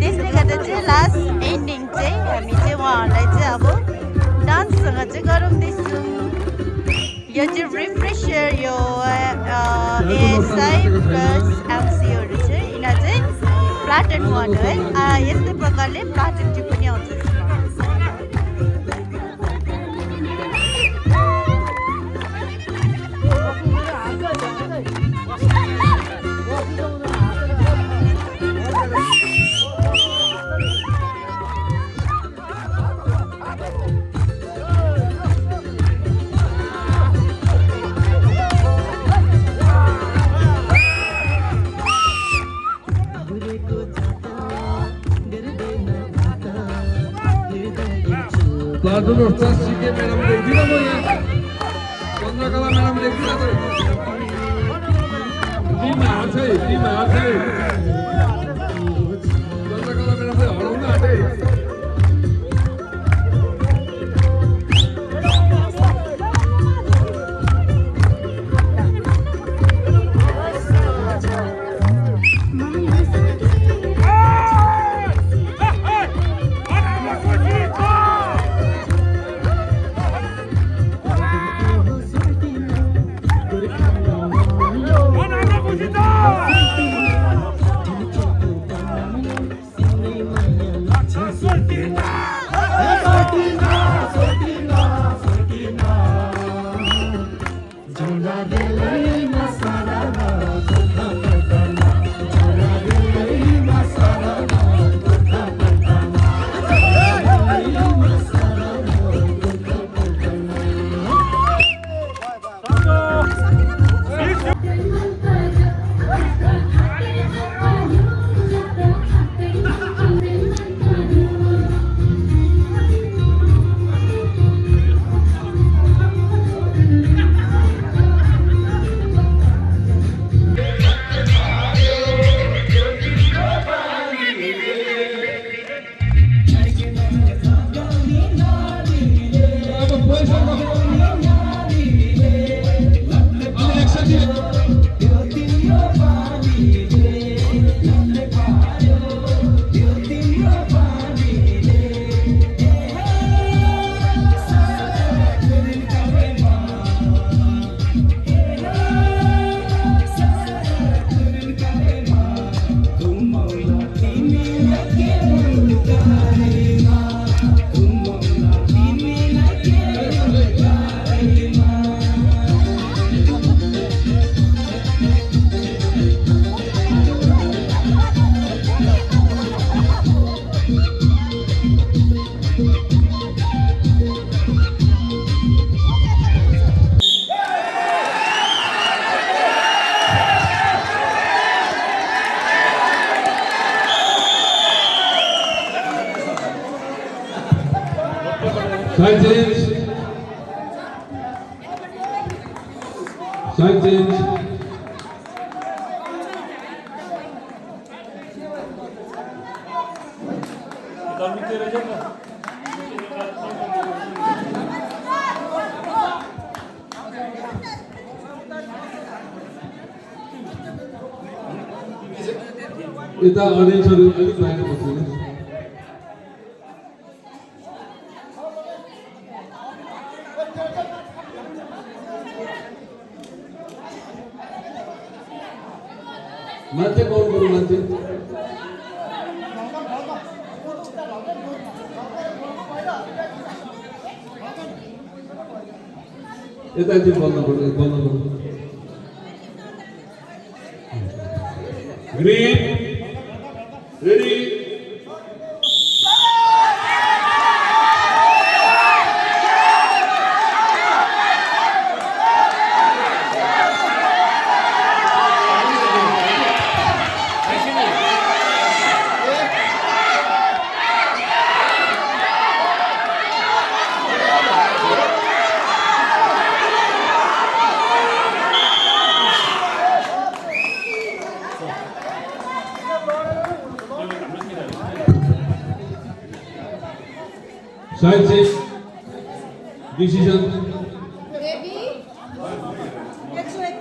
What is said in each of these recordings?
त्यसले गर्दा चाहिँ लास्ट एन्डिङ चाहिँ हामी चाहिँ उहाँहरूलाई चाहिँ अब डान्ससँग चाहिँ गराउँदैछौँ। यो चाहिँ रिफ्रेसर यो एएसआई प्लस एमसीहरू चाहिँ यिनीहरू चाहिँ प्लाटन वान हो है। यस्तै प्रकारले प्लाटन टू पनि आउँछ यसमा। प्लाटून उठता सीके मैडम देखती ना वो ये चंद्रकला मैडम देखती ना तो टीम आठ है चंद्रकला मैडम से हड़ों ना आटे Side change. Side change. यता अडियन्सहरु अलिक बाहिर बस्दिनुहोस्। मान्छे कौन करू मान्छे यता चाहिँ बन्द गर्नु green ready Side change. Decision. Baby. Let's wait.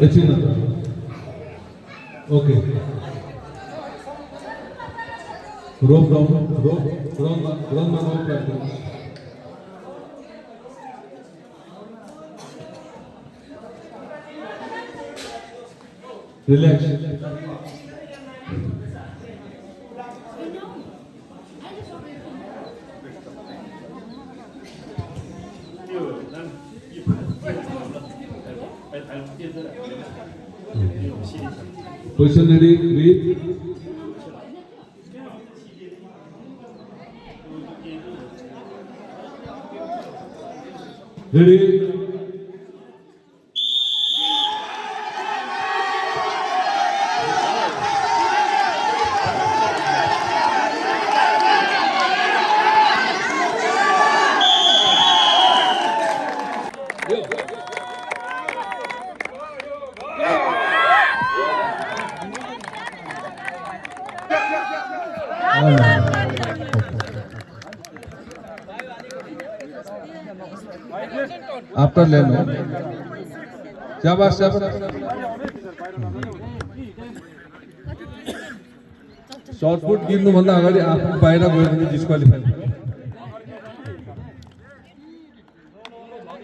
వచ్చిందా okay rope relax Position ready, breathe. Ready. After लेनो शाबाश शॉर्ट पुट गिर्नुभन्दा अगाडि आफू बाहिर गयो भने डिस्क्वालिफाई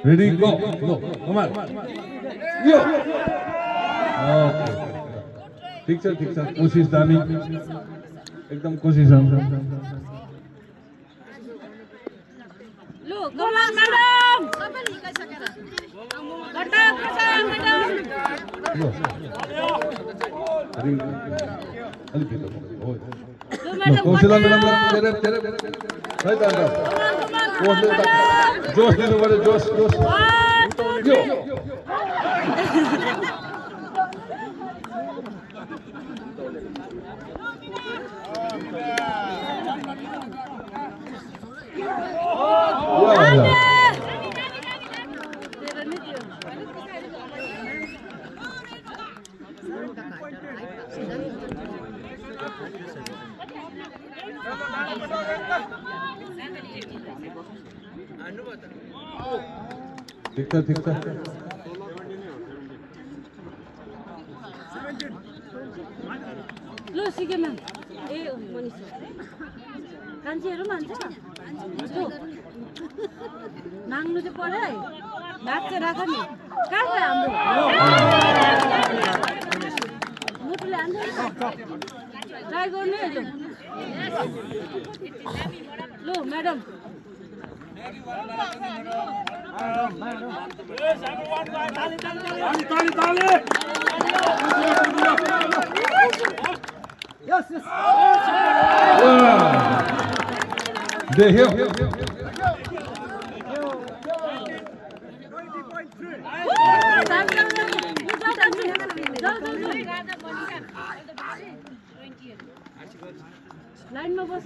रेडी गो नो कमान यो ओके ठीक छ कोशिश दामी एकदम कोशिश लो कमान म्याडम सबैले हिकाइसकेर गड्डा खसा म्याडम लो अलि भित्र हो कौशला मैडम तेरे सही त जोश दिनु पर्यो जोश यो ठीक था लो सिके म्याम ए मनिषा कान्छीहरू मान्छ लो माग्नु चाहिँ पर्यो है भाग चाहिँ राख नि कहाँ गयो हाम्रो मुटुले हान्छ ट्राई गर्नु है लो म्याडम Yes. They here. लाइनमा बस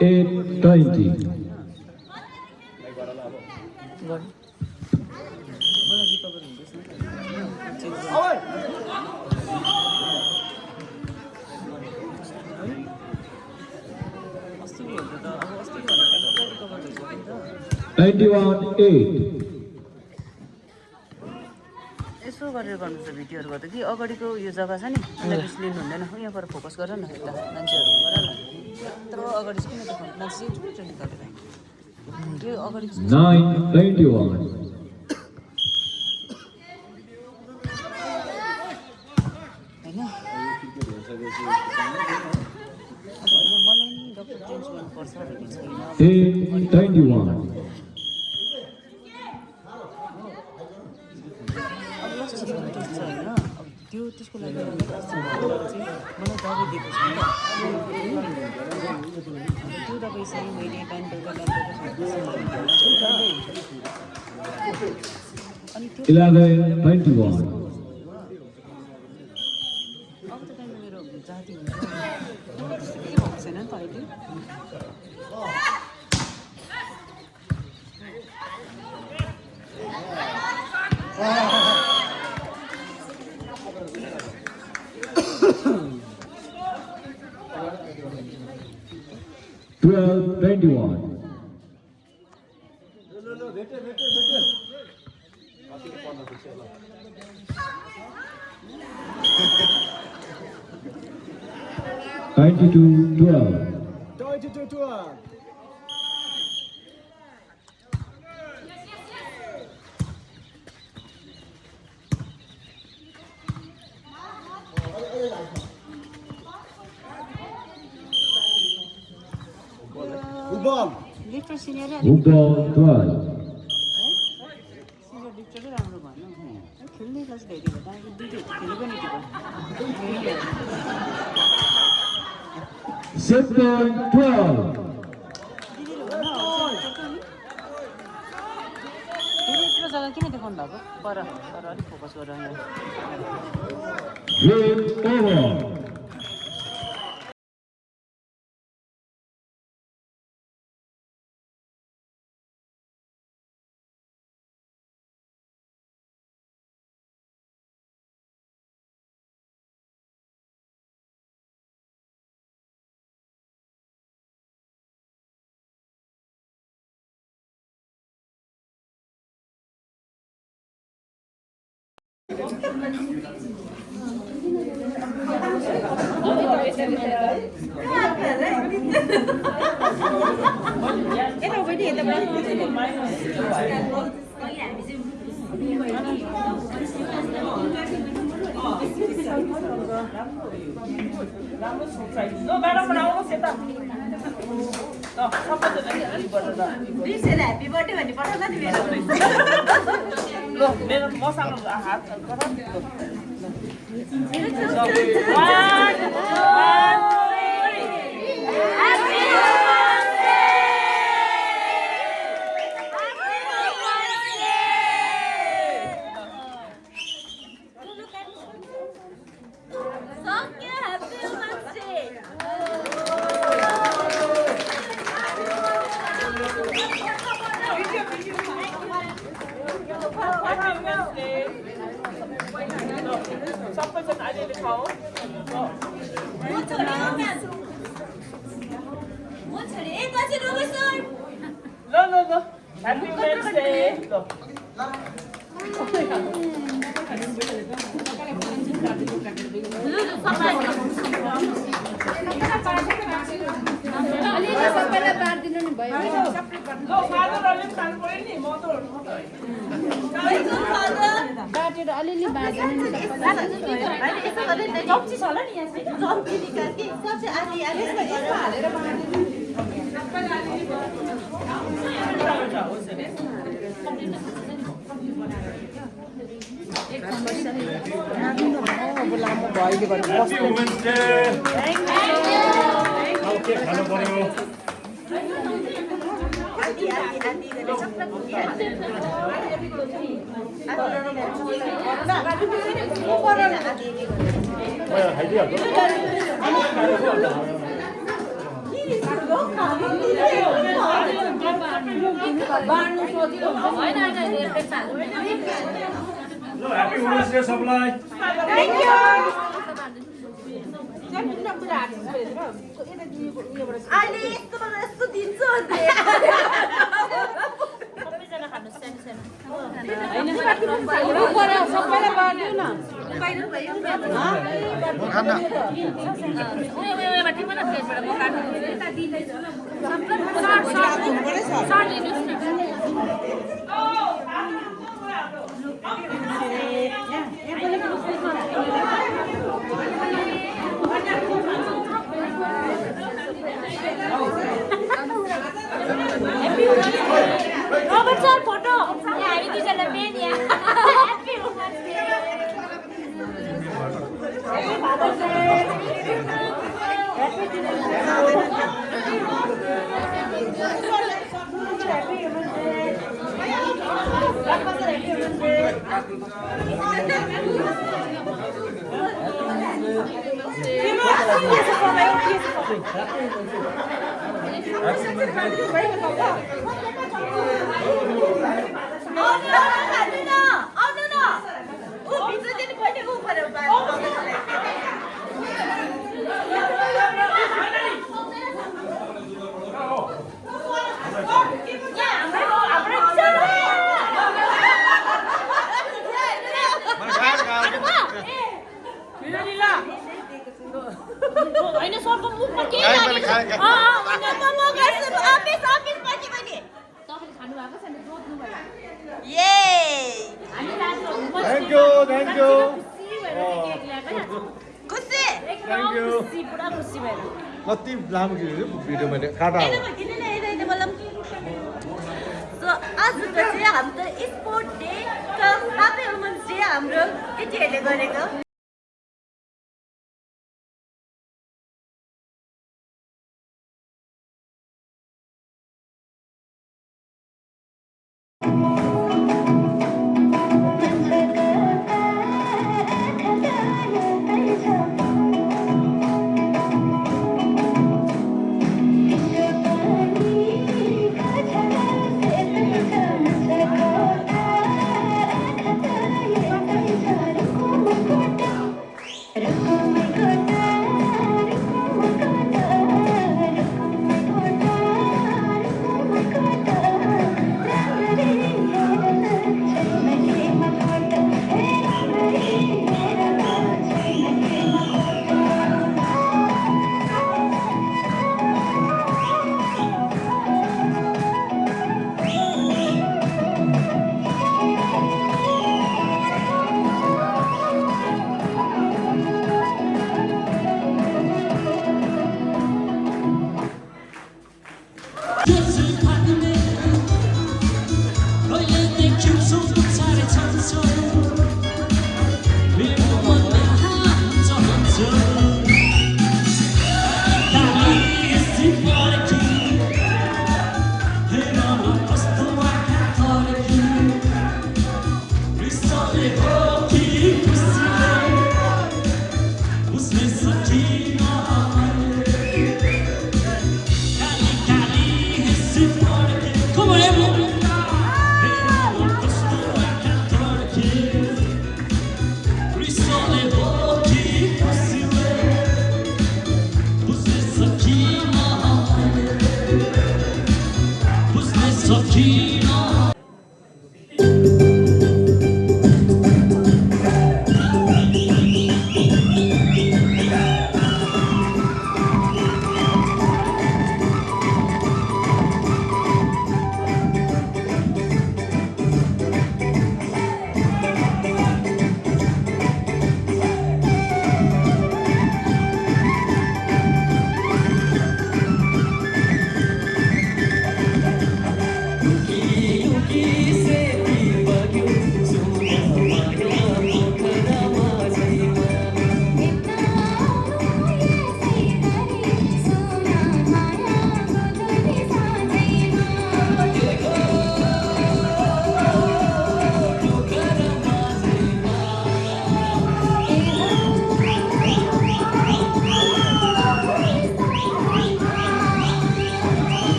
$8.20. $91.8. यसो गरेर गर्नुपर्छ भिडियोहरू गर्दा कि अगाडिको यो जग्गा छ नि त्यसलाई बेसी लिनु हुँदैन यहाँबाट फोकस गर न यता मान्छेहरू गर न यत्रो अगाडि चाहिँ किन देखाउनु मान्छे चाहिँ ठुलो निकालेर त्यो अगाडि 9:21. होइन मलाई नि डक्टर चेन्ज गर्नुपर्छ भन्ने छैन। 8:21. अब लास्ट टेस्ट छ होइन, अब त्यो त्यसको लागि चाहिँ मलाई दबाई दिएको छैन। त्यो दबाई चाहिँ मैले बिहान बेलुका अनि त्यो 11:21. अब त टाइममा मेरो जाति हुन्छ त्यस्तो केही भएको छैन नि त अहिले। 12:21. Ninety-two 12. 22-12. लिटर सिनियर Football 12. सिनियर लिटरै राम्रो भएन खेल्ने क्लास धेरै भयो त दुईटै खेल्नु पनि त्यो 6.12. यत्रो जग्गा किन देखाउनु भएको पर अलिक फोकस गरेर Game over. Happy birthday भन्ने पठाउँदा नि मेरो ल मेरो मसँग हात सबैजना अहिले खाऊ ल ल ल ह्यापी बर्थडे सबैलाई बाँडिदिनु नि भयो ल फादरहरूले पनि खानु पऱ्यो नि म त बाँटेर अलिअलि बाँडिदिनु नि चम्ची छ होला नि यहाँ हालेर बाँडिदिनु लामो भयो भने के खानु पर्यो ह्यापी वुमेन्स डे सबलाई रोबर्ट सर फोटो हामी दुईजना मेन यहाँ ह्याप्पी वुमन्स डे होइन सरको मुखमा के लाग्यो तपाईँले खानु भएको छ नि जोड्नु भयो हामी Thank you, thank you. खुसी Thank you. खुसी पुरा खुसी भएर कति लामो भिडियो मैले काटा हो सो आज चाहिँ हाम्रो sport day happy women's day हाम्रो केटीहरूले गरेको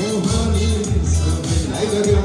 मोहनी सबैलाई गऱ्यौ